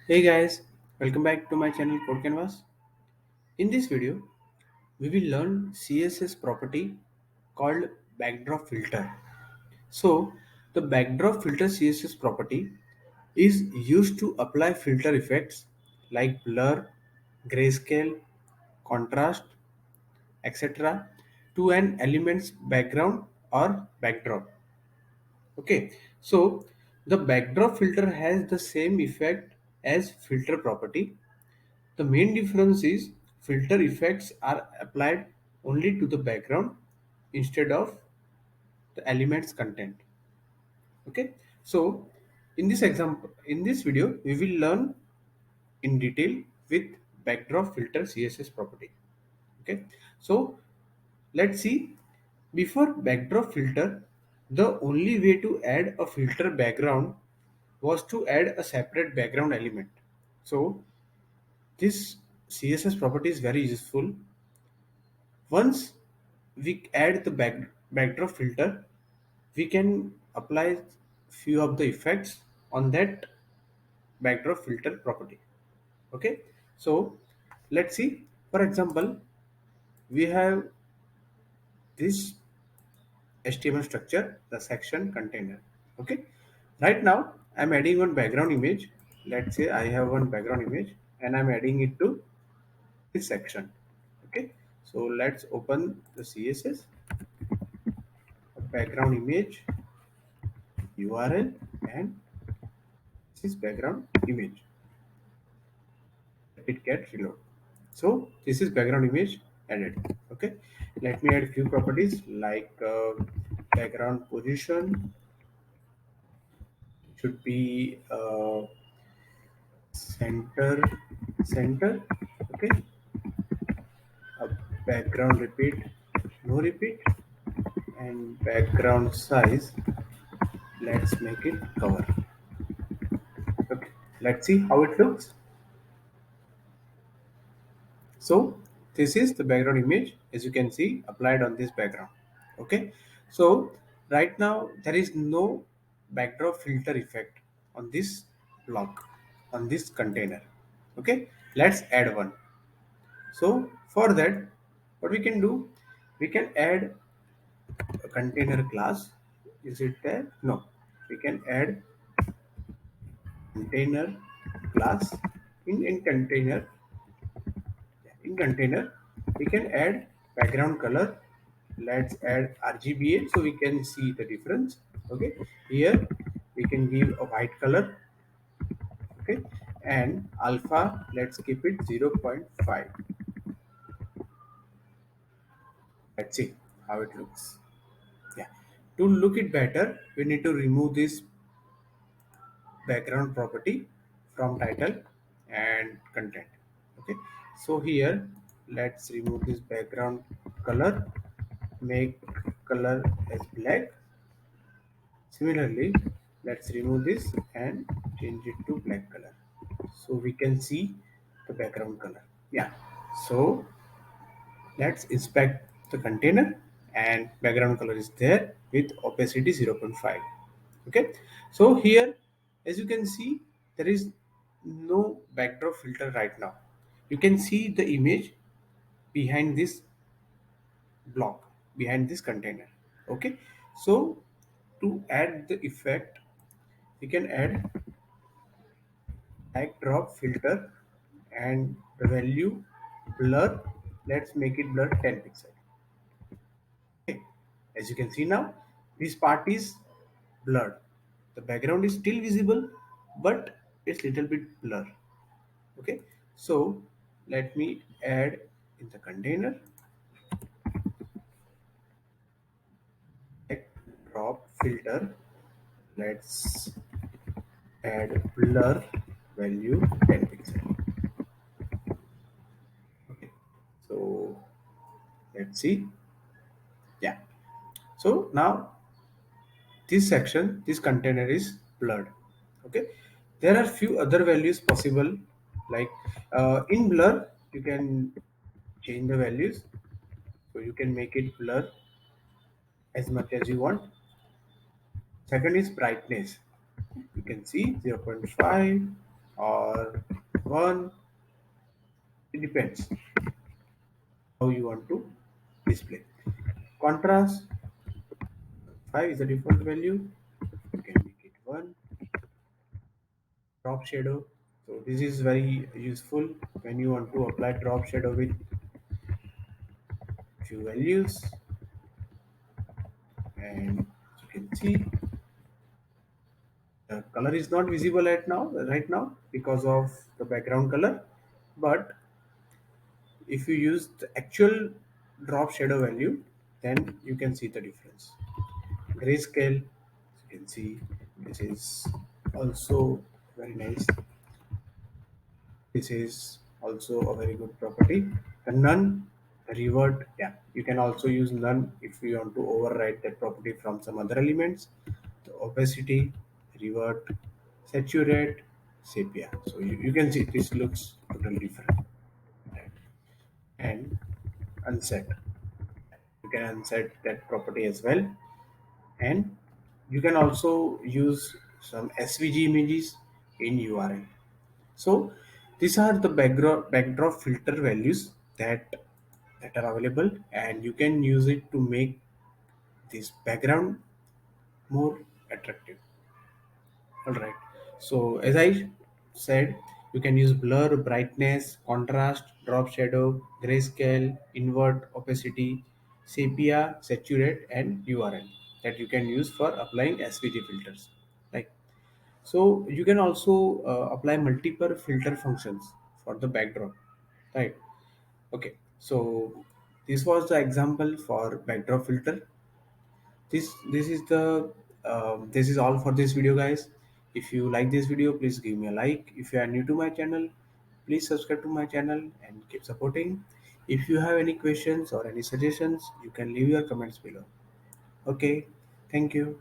Hey guys, welcome back to my channel Code Canvas. In this video, we will learn CSS property called backdrop filter. So, the backdrop filter CSS property is used to apply filter effects like blur, grayscale, contrast, etc. to an element's background or backdrop. Okay, so the backdrop filter has the same effect as filter property. The main difference is filter effects are applied only to the background instead of the element's content. Okay, so in this video, we will learn in detail with backdrop filter CSS property. Okay, so let's see. Before backdrop filter, the only way to add a filter background was to add a separate background element. So this CSS property is very useful. Once we add the backdrop filter, we can apply few of the effects on that backdrop filter property. Okay, so let's see. For example, we have this HTML structure, the section container. Okay, right now I'm adding one background image. Let's say I have one background image and I'm adding it to this section. Okay, so let's open the CSS, background image, URL, and this is background image. It get reload. So this is background image added. Okay, let me add few properties like background position should be center. Okay, a background repeat, no repeat, and background size. Let's make it cover. Okay, let's see how it looks. So this is the background image, as you can see, applied on this background. Okay, so right now there is no backdrop filter effect on this block, on this container. Okay, let's add one. So for that, what we can do, we can add a container class. Is it there? No, we can add container class. In container we can add background color. Let's add RGBA so we can see the difference. Okay, here we can give a white color. Okay, and alpha, let's keep it 0.5. Let's see how it looks. Yeah, to look it better, we need to remove this background property from title and content. Okay, so here let's remove this background color, make color as black. Similarly, let's remove this and change it to black color so we can see the background color. Yeah, so let's inspect the container and background color is there with opacity 0.5. Okay, so here as you can see there is no backdrop filter right now. You can see the image behind this block, behind this container. Okay, so to add the effect we can add backdrop filter and the value blur. Let's make it blur 10 pixel. Okay, as you can see now this part is blurred. The background is still visible but it's little bit blur. Okay, so let me add in the container backdrop filter. Let's add blur value 10 pixel. Okay, so let's see. Yeah, so now this container is blurred. Okay, there are few other values possible, like in blur you can change the values, so you can make it blur as much as you want. Second is brightness, you can see 0.5, or 1. It depends how you want to display. Contrast 5 is the default value. You can make it 1. Drop shadow. So this is very useful when you want to apply drop shadow with few values, and you can see the color is not visible right now because of the background color, but if you use the actual drop shadow value, then you can see the difference. Grayscale, you can see this is also very nice. This is also a very good property. The none, the revert, yeah, you can also use none if you want to override that property from some other elements. The opacity, revert, saturate, sepia. So you can see this looks totally different. Right? And unset. You can unset that property as well. And you can also use some SVG images in URL. So these are the backdrop filter values that are available, and you can use it to make this background more attractive. All right. So as I said, you can use blur, brightness, contrast, drop shadow, grayscale, invert, opacity, sepia, saturate, and URL that you can use for applying SVG filters. Like so, you can also apply multiple filter functions for the backdrop, right? Okay. So this was the example for backdrop filter. This is all for this video, guys. If you like this video, please give me a like. If you are new to my channel, please subscribe to my channel and keep supporting. If you have any questions or any suggestions, you can leave your comments below. Okay, thank you.